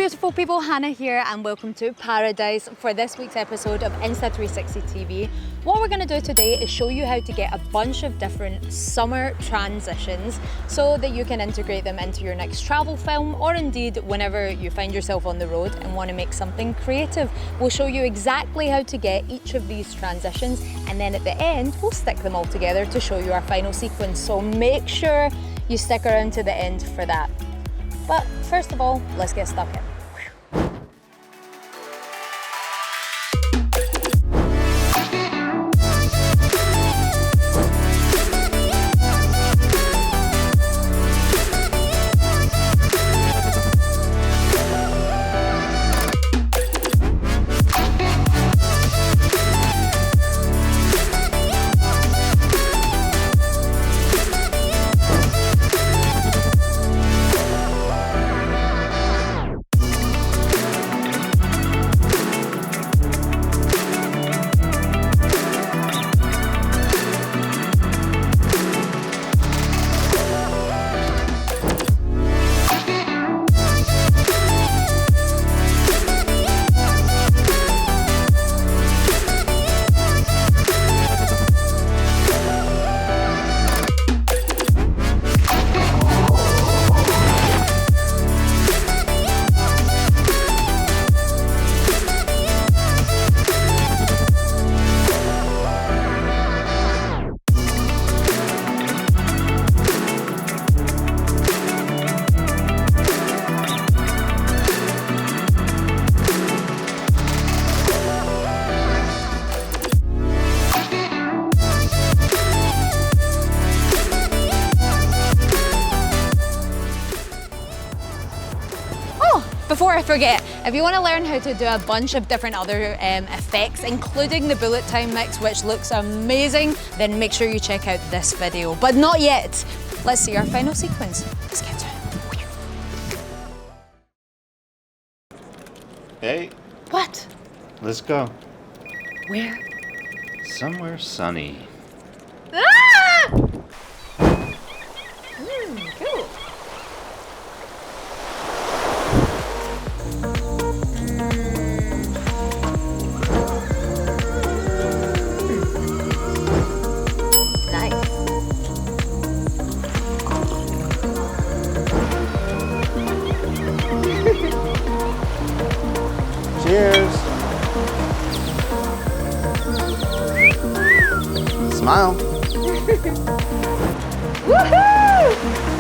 beautiful people, Hannah here and welcome to Paradise for this week's episode of Insta360 TV. What we're going to do today is show you how to get a bunch of different summer transitions so that you can integrate them into your next travel film, or indeed whenever you find yourself on the road and want to make something creative. We'll show you exactly how to get each of these transitions, and then at the end we'll stick them all together to show you our final sequence. So make sure you stick around to the end for that. But first of all, let's get stuck in. Before I forget, if you want to learn how to do a bunch of different other effects, including the bullet time mix, which looks amazing, then make sure you check out this video. But not yet. Let's see our final sequence. Let's get to it. Hey. What? Let's go. Where? Somewhere sunny. Ah! Cool. Cheers. Smile. Woohoo!